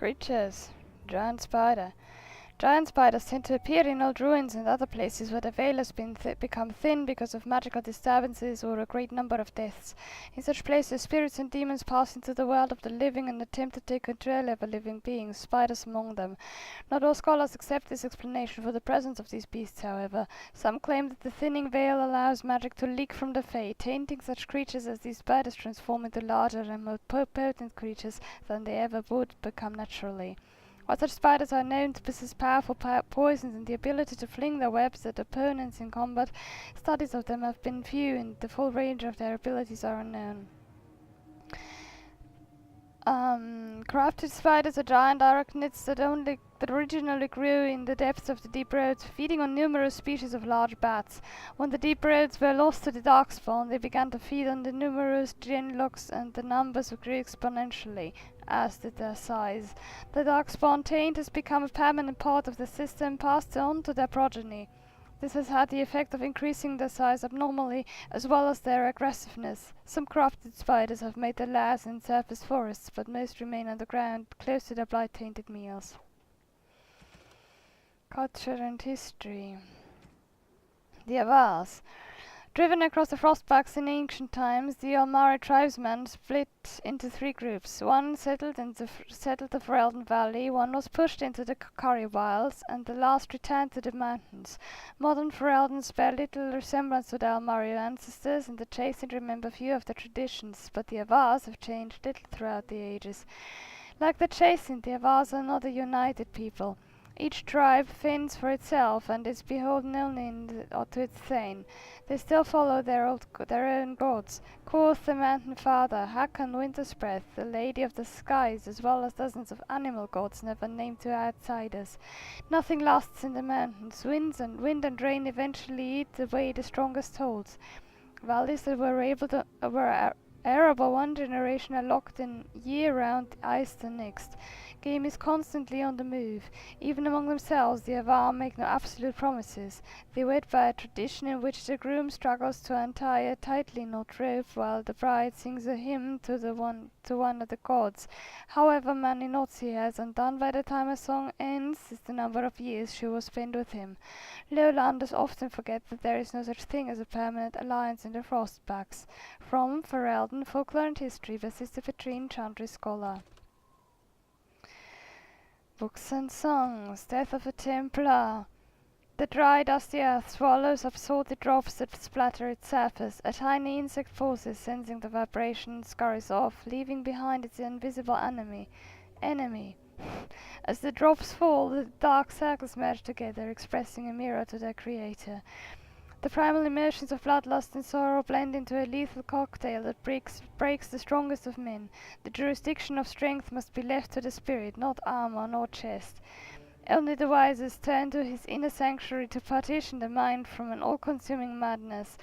Creatures. Giant spider. Giant spiders tend to appear in old ruins and other places where the veil has become thin because of magical disturbances or a great number of deaths. In such places, spirits and demons pass into the world of the living and attempt to take control over living beings, spiders among them. Not all scholars accept this explanation for the presence of these beasts, however. Some claim that the thinning veil allows magic to leak from the Fae, tainting such creatures as these spiders transform into larger and more potent creatures than they ever would become naturally. While such spiders are known to possess powerful poisons and the ability to fling their webs at opponents in combat, studies of them have been few and the full range of their abilities are unknown. Crafted spiders are giant arachnids that originally grew in the depths of the deep roads, feeding on numerous species of large bats. When the deep roads were lost to the darkspawn, they began to feed on the numerous genlocks, and the numbers grew exponentially, as did their size. The darkspawn taint has become a permanent part of the system, passed on to their progeny. This has had the effect of increasing their size abnormally, as well as their aggressiveness. Some crafted spiders have made their lairs in surface forests, but most remain underground, close to their blight-tainted meals. Culture and history. The Avars. Driven across the frostbacks in ancient times, the Almari tribesmen split into three groups. One settled the Ferelden Valley, one was pushed into the Kakari Wilds, and the last returned to the mountains. Modern Fereldans bear little resemblance to their Almari ancestors, and the Chasing remember few of their traditions, but the Avars have changed little throughout the ages. Like the Chasing, the Avars are not a united people. Each tribe fends for itself and is beholden only to its thane. They still follow their own gods. Quoth the Mountain Father, Hakon Winter's Breath, the Lady of the Skies, as well as dozens of animal gods never named to outsiders. Nothing lasts in the mountains. Wind and rain eventually eat away the strongest holds. Valleys that were arable one generation are locked in year-round ice the next. Game is constantly on the move. Even among themselves, the Avar make no absolute promises. They wed by a tradition in which the groom struggles to untie a tightly knot rope while the bride sings a hymn to one of the gods. However many knots he has undone by the time a song ends is the number of years she will spend with him. Lowlanders often forget that there is no such thing as a permanent alliance in the Frostbacks. From Ferelden, Folklore and History by Sister Petrine, Chantry Scholar. Books and Songs. Death of a Templar. The dry, dusty earth swallows up salty drops that splatter its surface. A tiny insect pauses, sensing the vibration, scurries off, leaving behind its invisible enemy. As the drops fall, the dark circles merge together, expressing a mirror to their creator. The primal emotions of bloodlust and sorrow blend into a lethal cocktail that breaks the strongest of men. The jurisdiction of strength must be left to the spirit, not armor nor chest. Only the wisest turn to his inner sanctuary to partition the mind from an all-consuming madness.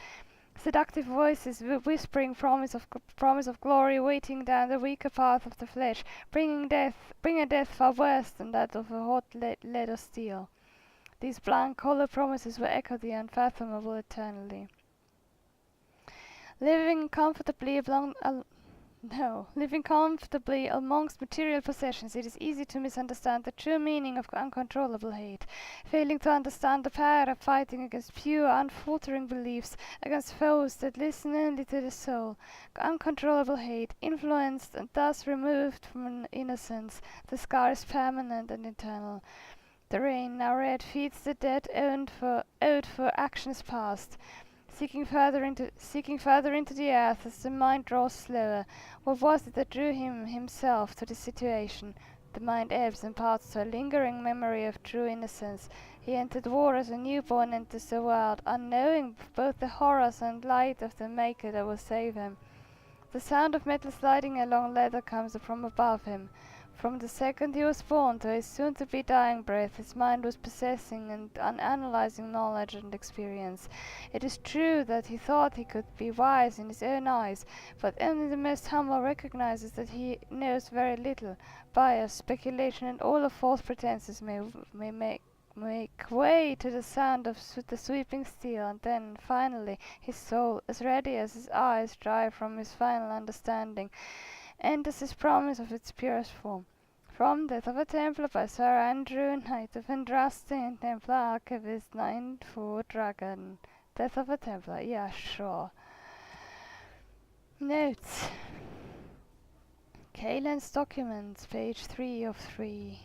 Seductive voices whispering promise of glory, weighting down the weaker path of the flesh, bring a death far worse than that of a hot lead or steel. These blank, hollow promises will echo the unfathomable eternally. Living comfortably amongst material possessions, it is easy to misunderstand the true meaning of uncontrollable hate. Failing to understand the power of fighting against pure, unfaltering beliefs, against foes that listen only to the soul. Uncontrollable hate, influenced and thus removed from innocence, the scar is permanent and eternal. The rain, now red, feeds the dead owed for actions past, seeking further into the earth as the mind draws slower. What was it that drew himself to this situation? The mind ebbs and parts to a lingering memory of true innocence. He entered war as a newborn enters the world, unknowing both the horrors and light of the Maker that will save him. The sound of metal sliding along leather comes from above him. From the second he was born to his soon-to-be dying breath, his mind was possessing and analyzing knowledge and experience. It is true that he thought he could be wise in his own eyes, but only the most humble recognizes that he knows very little. Bias, speculation, and all of false pretenses may make way to the sound of the sweeping steel, and then, finally, his soul, as ready as his eyes dry from his final understanding, enters his promise of its purest form. From Death of a Templar by Sir Andrew, Knight of Andraste and Templar Archivist, 9-4 Dragon. Death of a Templar, yeah, sure. Notes. Cailan's documents, page 3 of 3.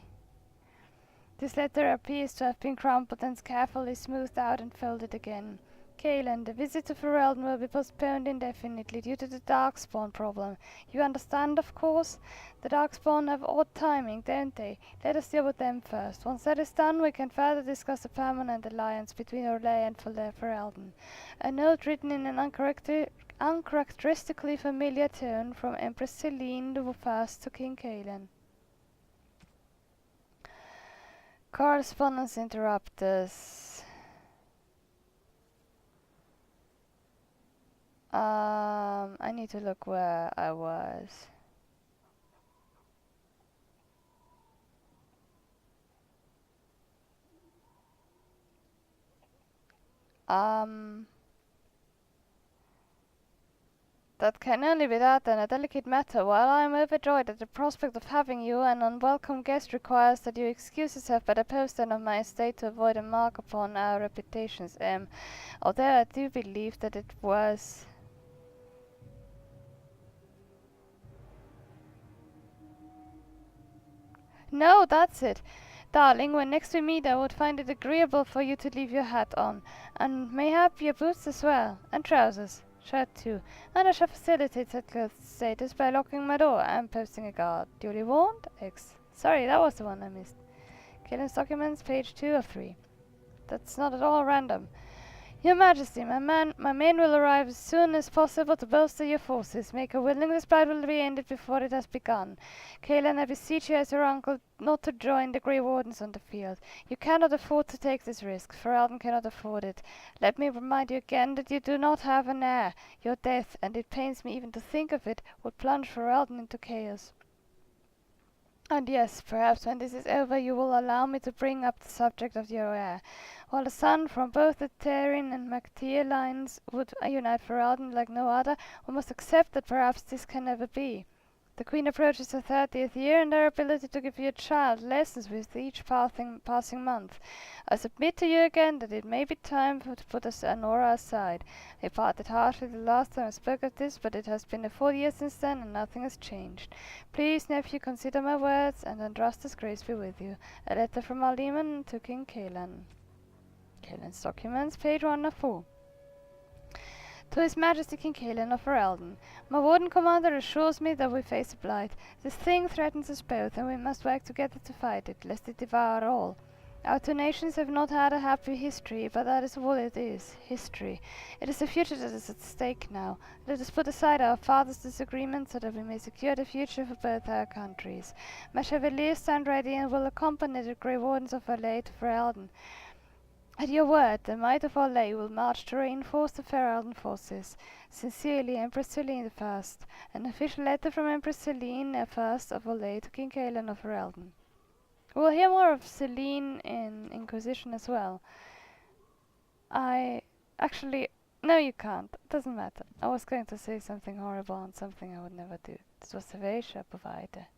This letter appears to have been crumpled and carefully smoothed out and folded again. Cailan, the visit to Ferelden will be postponed indefinitely due to the Darkspawn problem. You understand, of course? The Darkspawn have odd timing, don't they? Let us deal with them first. Once that is done, we can further discuss a permanent alliance between Orlais and Ferelden. A note written in an uncharacteristically familiar tone from Empress Celine I to King Cailan. Correspondence Interruptus. I need to look where I was. That can only be that and a delicate matter. While I am overjoyed at the prospect of having you, an unwelcome guest requires that you excuse yourself by the postern of my estate to avoid a mark upon our reputations. Although I do believe that it was... No, that's it. Darling, when next we meet I would find it agreeable for you to leave your hat on, and mayhap your boots as well, and trousers. Shirt too, and I shall facilitate that clothes status by locking my door and posting a guard. Duly warned, X. Sorry, that was the one I missed. Cailan's documents, page 2 of 3. That's not at all random. Your Majesty, my men will arrive as soon as possible to bolster your forces. Make a willing this fight will be ended before it has begun. Cailan, I beseech you as your uncle not to join the Grey Wardens on the field. You cannot afford to take this risk. Ferelden cannot afford it. Let me remind you again that you do not have an heir. Your death, and it pains me even to think of it, would plunge Ferelden into chaos. And yes, perhaps when this is over you will allow me to bring up the subject of your heir. While a son from both the Terran and Mactier lines would unite Ferelden like no other, we must accept that perhaps this can never be. The Queen approaches her 30th year, and her ability to give your child lessons with each passing month. I submit to you again that it may be time to put Anora aside. I parted harshly the last time I spoke of this, but it has been a full year since then, and nothing has changed. Please, nephew, consider my words, and Andraste's grace be with you. A letter from Aliman to King Cailan. Cailan's documents, page 1 of 4. To His Majesty King Cailan of Ferelden. My warden commander assures me that we face a blight. This thing threatens us both, and we must work together to fight it, lest it devour all. Our two nations have not had a happy history, but that is all it is, history. It is the future that is at stake now. Let us put aside our father's disagreements so that we may secure the future for both our countries. My chevaliers stand ready and will accompany the Grey Wardens of Orlais to Ferelden. At your word, the might of Orlais will march to reinforce the Ferelden forces. Sincerely, Empress Celine I. An official letter from Empress Celine I of Orlais to King Cailan of Ferelden. We'll hear more of Celine in Inquisition as well. No, you can't. It doesn't matter. I was going to say something horrible and something I would never do. This was a very sharp provider.